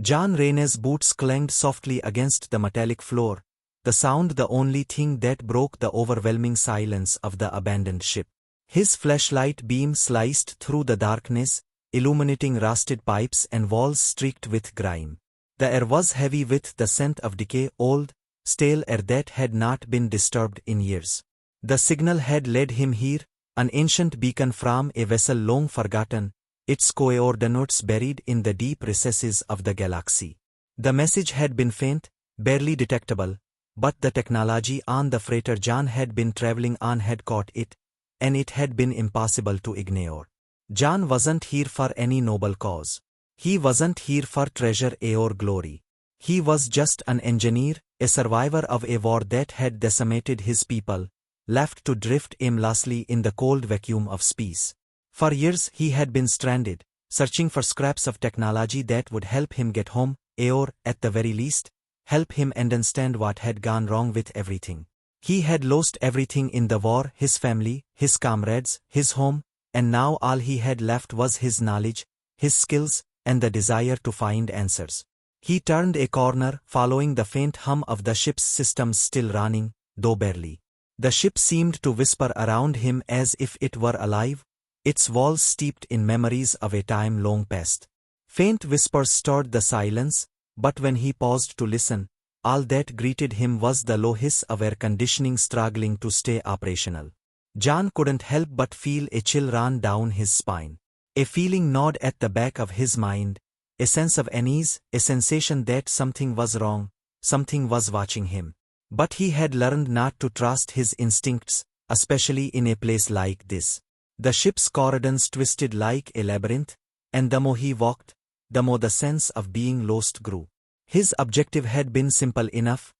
John Rayner's boots clanged softly against the metallic floor, the sound the only thing that broke the overwhelming silence of the abandoned ship. His flashlight beam sliced through the darkness, illuminating rusted pipes and walls streaked with grime. The air was heavy with the scent of decay, old, stale air that had not been disturbed in years. The signal had led him here, an ancient beacon from a vessel long forgotten, its coordinates buried in the deep recesses of the galaxy. The message had been faint, barely detectable, but the technology on the freighter John had been traveling on had caught it, and it had been impossible to ignore. John wasn't here for any noble cause. He wasn't here for treasure or glory. He was just an engineer, a survivor of a war that had decimated his people, left to drift aimlessly in the cold vacuum of space. For years he had been stranded, searching for scraps of technology that would help him get home, or, at the very least, help him understand what had gone wrong with everything. He had lost everything in the war, his family, his comrades, his home, and now all he had left was his knowledge, his skills, and the desire to find answers. He turned a corner, following the faint hum of the ship's systems still running, though barely. The ship seemed to whisper around him as if it were alive, its walls steeped in memories of a time long past. Faint whispers stirred the silence, but when he paused to listen, all that greeted him was the low hiss of air conditioning struggling to stay operational. John couldn't help but feel a chill run down his spine. A feeling gnawed at the back of his mind, a sense of unease, a sensation that something was wrong, something was watching him. But he had learned not to trust his instincts, especially in a place like this. The ship's corridors twisted like a labyrinth, and the more he walked, the more the sense of being lost grew. His objective had been simple enough: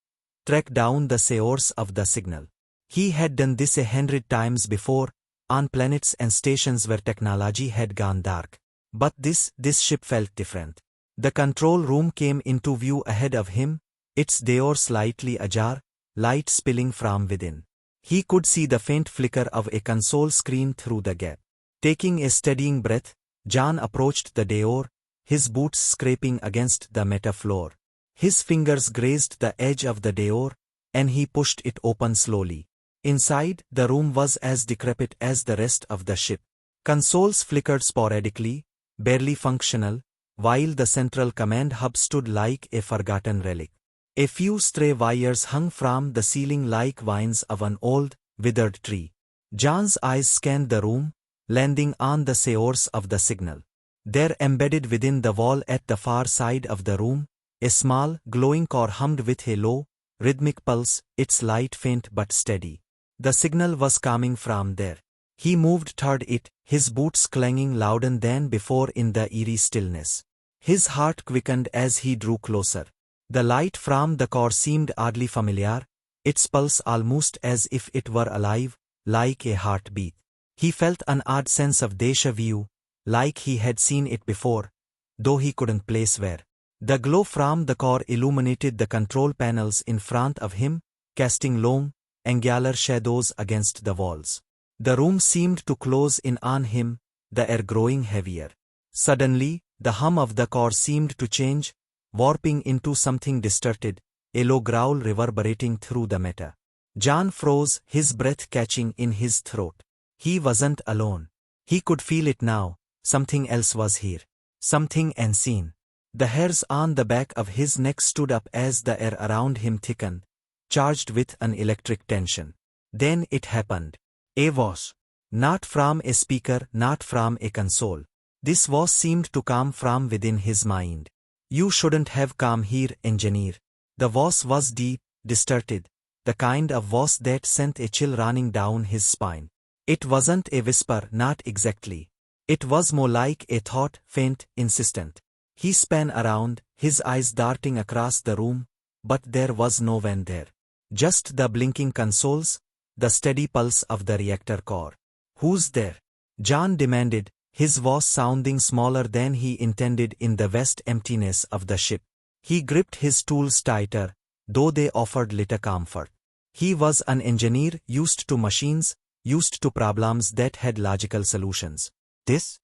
track down the source of the signal. He had done this 100 times before, on planets and stations where technology had gone dark. But this ship felt different. The control room came into view ahead of him, its door slightly ajar, light spilling from within. He could see the faint flicker of a console screen through the gap. Taking a steadying breath, John approached the door, his boots scraping against the metal floor. His fingers grazed the edge of the door, and he pushed it open slowly. Inside, the room was as decrepit as the rest of the ship. Consoles flickered sporadically, barely functional, while the central command hub stood like a forgotten relic. A few stray wires hung from the ceiling like vines of an old, withered tree. John's eyes scanned the room, landing on the source of the signal. There, embedded within the wall at the far side of the room, a small, glowing core hummed with a low, rhythmic pulse, its light faint but steady. The signal was coming from there. He moved toward it, his boots clanging louder than before in the eerie stillness. His heart quickened as he drew closer. The light from the core seemed oddly familiar, its pulse almost as if it were alive, like a heartbeat. He felt an odd sense of déjà vu, like he had seen it before, though he couldn't place where. The glow from the core illuminated the control panels in front of him, casting long, angular shadows against the walls. The room seemed to close in on him, the air growing heavier. Suddenly, the hum of the core seemed to change, warping into something distorted, a low growl reverberating through the metal. John froze, his breath catching in his throat. He wasn't alone. He could feel it now, something else was here. Something unseen. The hairs on the back of his neck stood up as the air around him thickened, charged with an electric tension. Then it happened. A voice. Not from a speaker, not from a console. This voice seemed to come from within his mind. You shouldn't have come here, engineer. The voice was deep, distorted, the kind of voice that sent a chill running down his spine. It wasn't a whisper, not exactly. It was more like a thought, faint, insistent. He span around, his eyes darting across the room, but there was no one there. Just the blinking consoles, the steady pulse of the reactor core. Who's there? John demanded, his voice sounding smaller than he intended in the vast emptiness of the ship. He gripped his tools tighter, though they offered little comfort. He was an engineer used to machines, used to problems that had logical solutions. This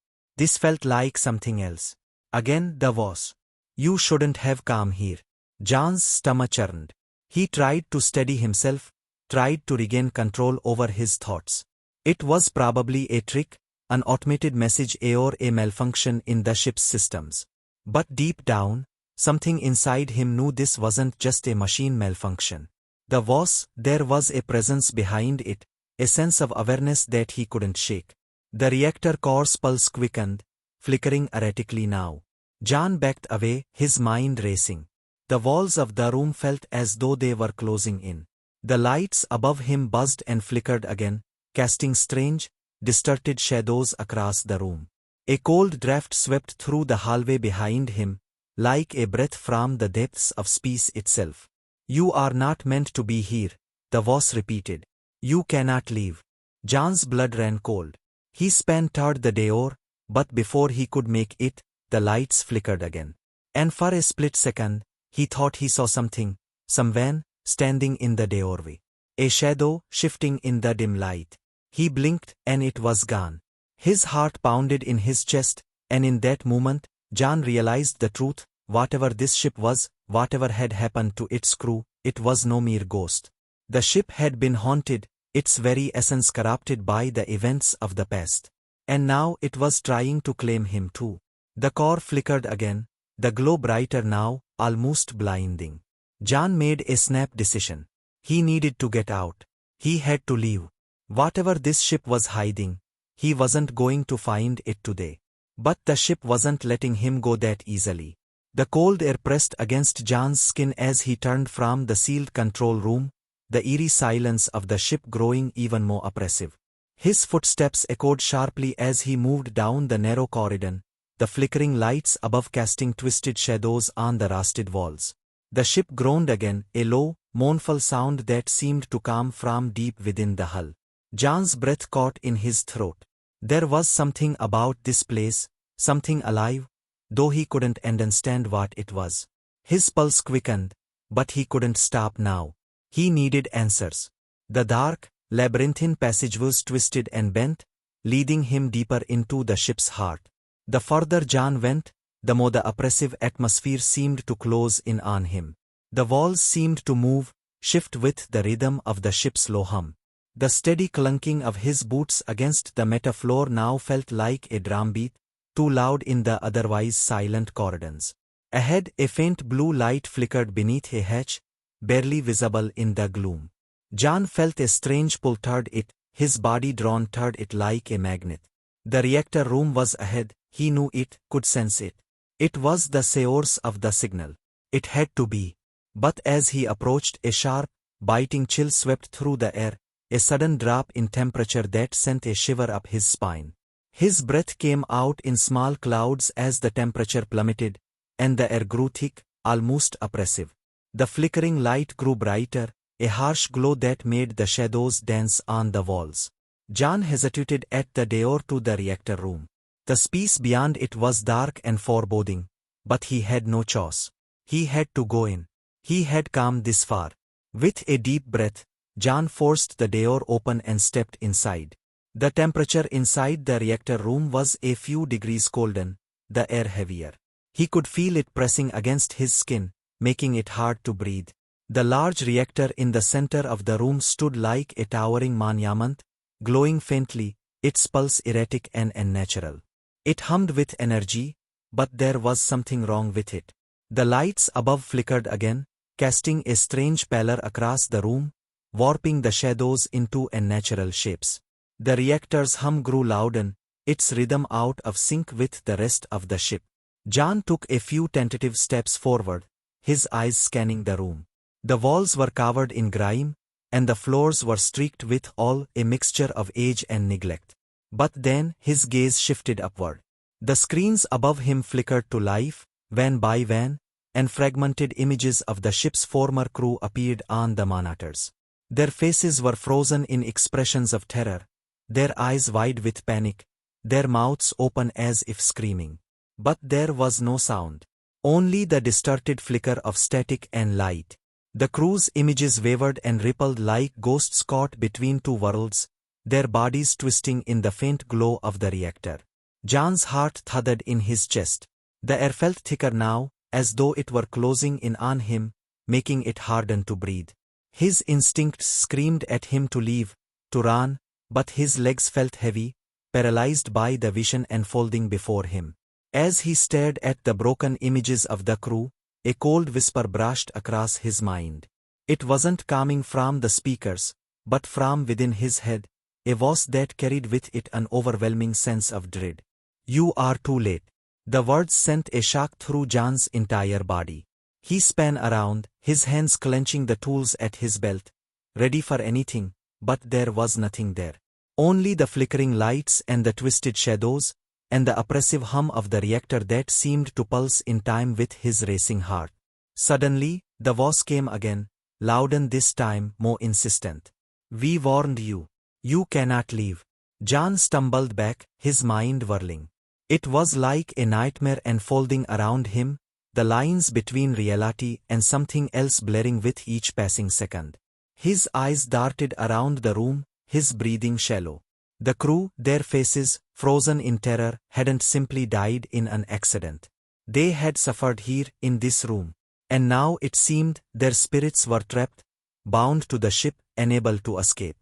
felt like something else. Again the voice. You shouldn't have come here. Jan's stomach churned. He tried to steady himself, tried to regain control over his thoughts. It was probably a trick, an automated message or a malfunction in the ship's systems. But deep down, something inside him knew this wasn't just a machine malfunction. There was a presence behind it, a sense of awareness that he couldn't shake. The reactor core's pulse quickened, flickering erratically now. Jan backed away, his mind racing. The walls of the room felt as though they were closing in. The lights above him buzzed and flickered again, casting strange, distorted shadows across the room. A cold draft swept through the hallway behind him, like a breath from the depths of space itself. You are not meant to be here, the voice repeated. You cannot leave. Jan's blood ran cold. He span toward the door, but before he could make it, the lights flickered again. And for a split second, he thought he saw someone, standing in the doorway. A shadow, shifting in the dim light. He blinked, and it was gone. His heart pounded in his chest, and in that moment, Jan realized the truth. Whatever this ship was, whatever had happened to its crew, it was no mere ghost. The ship had been haunted, its very essence corrupted by the events of the past. And now it was trying to claim him too. The core flickered again, the glow brighter now, almost blinding. Jan made a snap decision. He needed to get out. He had to leave. Whatever this ship was hiding, he wasn't going to find it today. But the ship wasn't letting him go that easily. The cold air pressed against Jan's skin as he turned from the sealed control room, the eerie silence of the ship growing even more oppressive. His footsteps echoed sharply as he moved down the narrow corridor, the flickering lights above casting twisted shadows on the rusted walls. The ship groaned again, a low, mournful sound that seemed to come from deep within the hull. Jan's breath caught in his throat. There was something about this place, something alive, though he couldn't understand what it was. His pulse quickened, but he couldn't stop now. He needed answers. The dark, labyrinthine passageways twisted and bent, leading him deeper into the ship's heart. The further Jan went, the more the oppressive atmosphere seemed to close in on him. The walls seemed to move, shift with the rhythm of the ship's low hum. The steady clunking of his boots against the metal floor now felt like a drumbeat, too loud in the otherwise silent corridors. Ahead, a faint blue light flickered beneath a hatch, barely visible in the gloom. Jan felt a strange pull toward it, his body drawn toward it like a magnet. The reactor room was ahead, he knew it, could sense it. It was the source of the signal. It had to be. But as he approached, a sharp, biting chill swept through the air, a sudden drop in temperature that sent a shiver up his spine. His breath came out in small clouds as the temperature plummeted, and the air grew thick, almost oppressive. The flickering light grew brighter, a harsh glow that made the shadows dance on the walls. Jan hesitated at the door to the reactor room. The space beyond it was dark and foreboding, but he had no choice. He had to go in. He had come this far. With a deep breath, Jan forced the door open and stepped inside. The temperature inside the reactor room was a few degrees colder, the air heavier. He could feel it pressing against his skin, making it hard to breathe. The large reactor in the center of the room stood like a towering monument, glowing faintly, its pulse erratic and unnatural. It hummed with energy, but there was something wrong with it. The lights above flickered again, casting a strange pallor across the room, warping the shadows into unnatural shapes. The reactor's hum grew louder, its rhythm out of sync with the rest of the ship. Jan took a few tentative steps forward, his eyes scanning the room. The walls were covered in grime, and the floors were streaked with a mixture of age and neglect. But then his gaze shifted upward. The screens above him flickered to life, van by van, and fragmented images of the ship's former crew appeared on the monitors. Their faces were frozen in expressions of terror, their eyes wide with panic, their mouths open as if screaming. But there was no sound. Only the distorted flicker of static and light. The crew's images wavered and rippled like ghosts caught between two worlds, their bodies twisting in the faint glow of the reactor. Jan's heart thudded in his chest. The air felt thicker now, as though it were closing in on him, making it harden to breathe. His instincts screamed at him to leave, to run, but his legs felt heavy, paralyzed by the vision unfolding before him. As he stared at the broken images of the crew, a cold whisper brushed across his mind. It wasn't coming from the speakers, but from within his head, a voice that carried with it an overwhelming sense of dread. "You are too late." The words sent a shock through John's entire body. He span around, his hands clenching the tools at his belt, ready for anything, but there was nothing there. Only the flickering lights and the twisted shadows, and the oppressive hum of the reactor that seemed to pulse in time with his racing heart. Suddenly, the voice came again, louder this time, more insistent. "We warned you. You cannot leave." John stumbled back, his mind whirling. It was like a nightmare unfolding around him, the lines between reality and something else blurring with each passing second. His eyes darted around the room, his breathing shallow. The crew, their faces, frozen in terror, hadn't simply died in an accident. They had suffered here, in this room. And now it seemed their spirits were trapped, bound to the ship, unable to escape.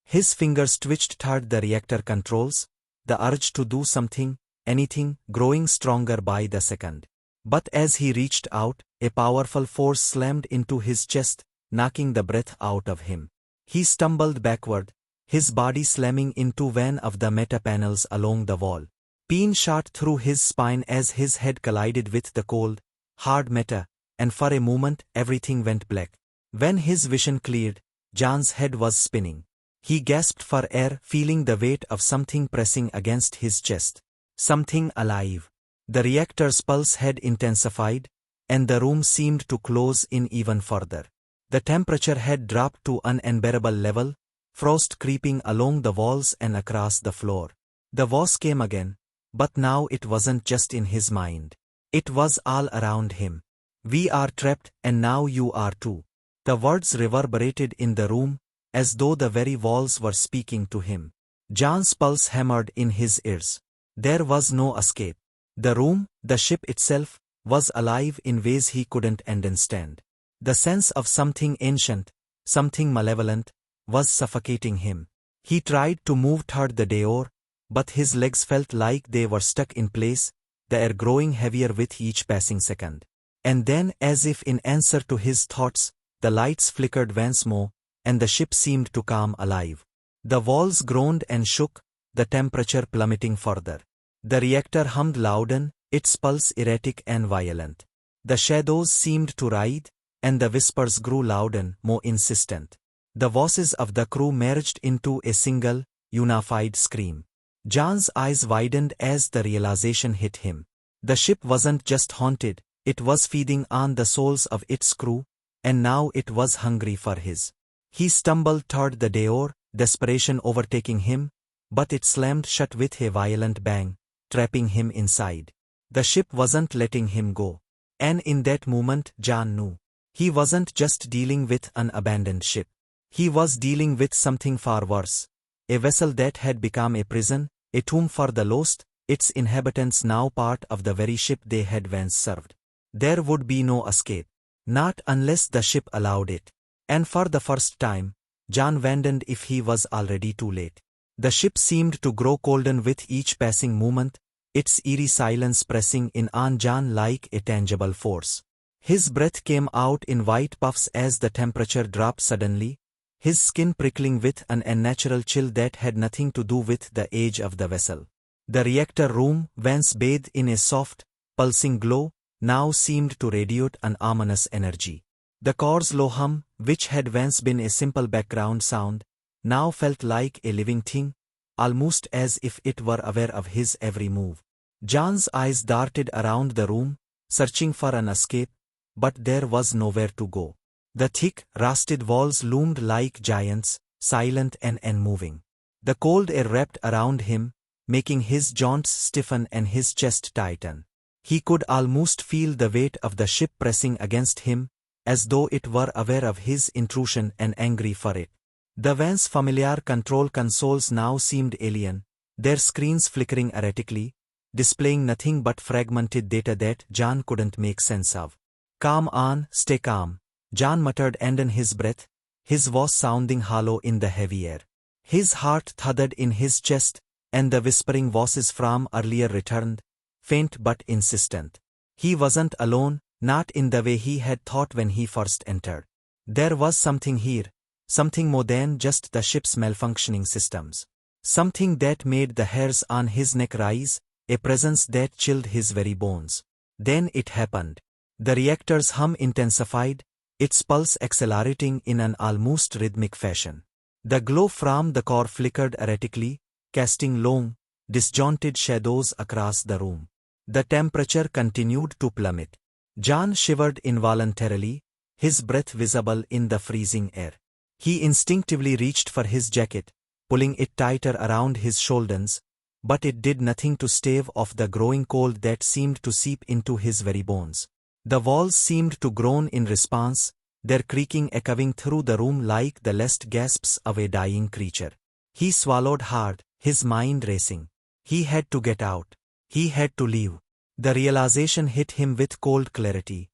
His fingers twitched toward the reactor controls, the urge to do something, anything, growing stronger by the second. But as he reached out, a powerful force slammed into his chest, knocking the breath out of him. He stumbled backward, his body slamming into one of the meta panels along the wall. Pain shot through his spine as his head collided with the cold, hard meta, and for a moment everything went black. When his vision cleared, John's head was spinning. He gasped for air, feeling the weight of something pressing against his chest. Something alive. The reactor's pulse had intensified, and the room seemed to close in even further. The temperature had dropped to an unbearable level, frost creeping along the walls and across the floor. The voice came again, but now it wasn't just in his mind. It was all around him. "We are trapped, and now you are too." The words reverberated in the room, as though the very walls were speaking to him. John's pulse hammered in his ears. There was no escape. The room, the ship itself, was alive in ways he couldn't understand. The sense of something ancient, something malevolent, was suffocating him. He tried to move toward the door, but his legs felt like they were stuck in place, the air growing heavier with each passing second. And then, as if in answer to his thoughts, the lights flickered once more, and the ship seemed to come alive. The walls groaned and shook, the temperature plummeting further. The reactor hummed louder, its pulse erratic and violent. The shadows seemed to writhe, and the whispers grew louder, more insistent. The voices of the crew merged into a single, unified scream. John's eyes widened as the realization hit him. The ship wasn't just haunted, it was feeding on the souls of its crew, and now it was hungry for his. He stumbled toward the door, desperation overtaking him, but it slammed shut with a violent bang, trapping him inside. The ship wasn't letting him go. And in that moment, John knew. He wasn't just dealing with an abandoned ship. He was dealing with something far worse. A vessel that had become a prison, a tomb for the lost, its inhabitants now part of the very ship they had once served. There would be no escape. Not unless the ship allowed it. And for the first time, John wondered if he was already too late. The ship seemed to grow colder with each passing moment, its eerie silence pressing in on John like a tangible force. His breath came out in white puffs as the temperature dropped suddenly, his skin prickling with an unnatural chill that had nothing to do with the age of the vessel. The reactor room, once bathed in a soft, pulsing glow, now seemed to radiate an ominous energy. The core's low hum, which had once been a simple background sound, now felt like a living thing, almost as if it were aware of his every move. John's eyes darted around the room, searching for an escape, but there was nowhere to go. The thick, rusted walls loomed like giants, silent and unmoving. The cold air wrapped around him, making his joints stiffen and his chest tighten. He could almost feel the weight of the ship pressing against him, as though it were aware of his intrusion and angry for it. The once familiar control consoles now seemed alien, their screens flickering erratically, displaying nothing but fragmented data that Jan couldn't make sense of. "Calm on, stay calm," Jan muttered under his breath, his voice sounding hollow in the heavy air. His heart thudded in his chest, and the whispering voices from earlier returned, faint but insistent. He wasn't alone, not in the way he had thought when he first entered. There was something here, something more than just the ship's malfunctioning systems. Something that made the hairs on his neck rise, a presence that chilled his very bones. Then it happened. The reactor's hum intensified, its pulse accelerating in an almost rhythmic fashion. The glow from the core flickered erratically, casting long, disjointed shadows across the room. The temperature continued to plummet. Jan shivered involuntarily, his breath visible in the freezing air. He instinctively reached for his jacket, pulling it tighter around his shoulders, but it did nothing to stave off the growing cold that seemed to seep into his very bones. The walls seemed to groan in response, their creaking echoing through the room like the last gasps of a dying creature. He swallowed hard, his mind racing. He had to get out. He had to leave. The realization hit him with cold clarity.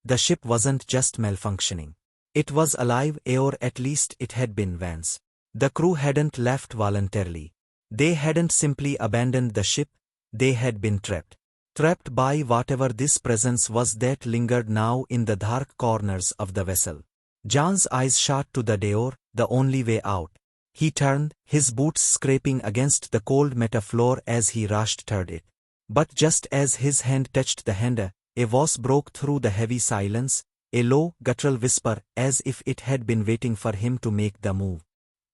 The ship wasn't just malfunctioning. It was alive, or at least it had been once. The crew hadn't left voluntarily. They hadn't simply abandoned the ship, they had been trapped. Trapped by whatever this presence was that lingered now in the dark corners of the vessel. Jan's eyes shot to the door, the only way out. He turned, his boots scraping against the cold metal floor as he rushed toward it. But just as his hand touched the handle, a voice broke through the heavy silence, a low, guttural whisper, as if it had been waiting for him to make the move.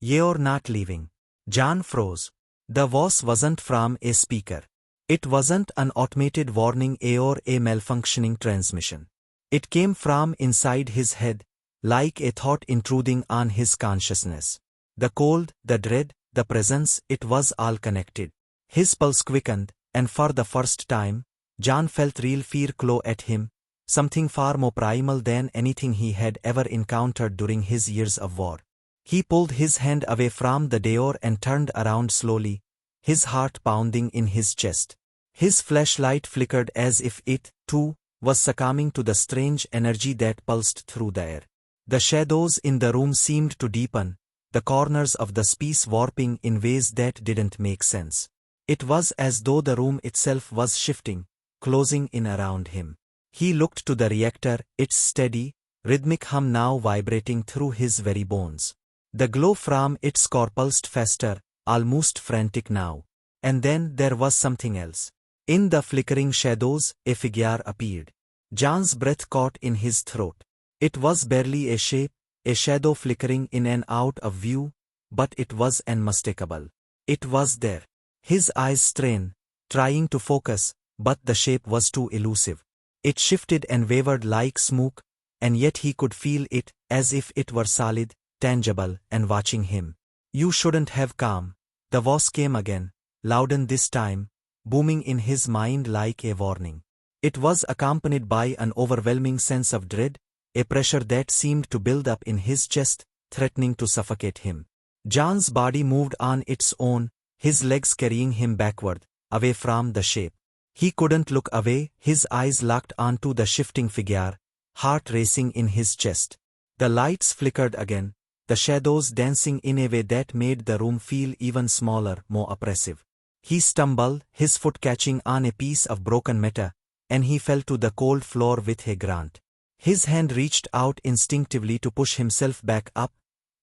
"You're not leaving." Jan froze. The voice wasn't from a speaker. It wasn't an automated warning or a malfunctioning transmission. It came from inside his head, like a thought intruding on his consciousness. The cold, the dread, the presence, it was all connected. His pulse quickened, and for the first time, Jan felt real fear claw at him, something far more primal than anything he had ever encountered during his years of war. He pulled his hand away from the door and turned around slowly, his heart pounding in his chest. His flashlight flickered as if it, too, was succumbing to the strange energy that pulsed through the air. The shadows in the room seemed to deepen, the corners of the space warping in ways that didn't make sense. It was as though the room itself was shifting, closing in around him. He looked to the reactor, its steady, rhythmic hum now vibrating through his very bones. The glow from its core pulsed faster, almost frantic now. And then there was something else. In the flickering shadows, a figure appeared. Jan's breath caught in his throat. It was barely a shape, a shadow flickering in and out of view, but it was unmistakable. It was there. His eyes strained, trying to focus, but the shape was too elusive. It shifted and wavered like smoke, and yet he could feel it, as if it were solid, tangible, and watching him. "You shouldn't have come." The voice came again, louder this time, booming in his mind like a warning. It was accompanied by an overwhelming sense of dread, a pressure that seemed to build up in his chest, threatening to suffocate him. Jan's body moved on its own, his legs carrying him backward, away from the shape. He couldn't look away, his eyes locked onto the shifting figure, heart racing in his chest. The lights flickered again, the shadows dancing in a way that made the room feel even smaller, more oppressive. He stumbled, his foot catching on a piece of broken metal, and he fell to the cold floor with a grunt. His hand reached out instinctively to push himself back up,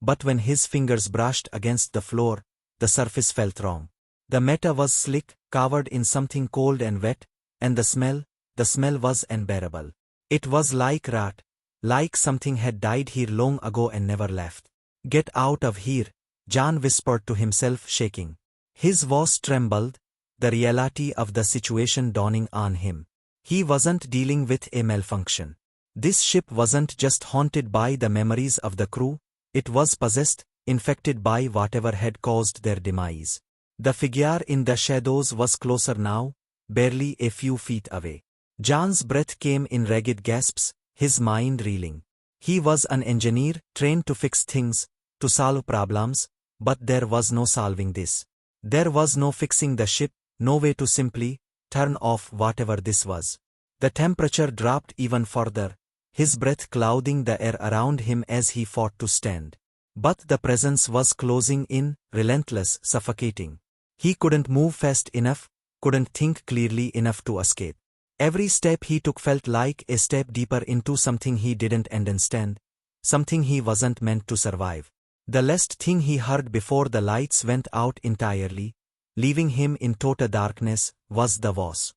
but when his fingers brushed against the floor, the surface felt wrong. The metal was slick, covered in something cold and wet, and the smell was unbearable. It was like rot, like something had died here long ago and never left. "Get out of here," Jan whispered to himself, shaking. His voice trembled, the reality of the situation dawning on him. He wasn't dealing with a malfunction. This ship wasn't just haunted by the memories of the crew, it was possessed, infected by whatever had caused their demise. The figure in the shadows was closer now, barely a few feet away. Jan's breath came in ragged gasps, his mind reeling. He was an engineer, trained to fix things, to solve problems, but there was no solving this. There was no fixing the ship, no way to simply turn off whatever this was. The temperature dropped even further, his breath clouding the air around him as he fought to stand. But the presence was closing in, relentless, suffocating. He couldn't move fast enough, couldn't think clearly enough to escape. Every step he took felt like a step deeper into something he didn't understand, something he wasn't meant to survive. The last thing he heard before the lights went out entirely, leaving him in total darkness, was the voice.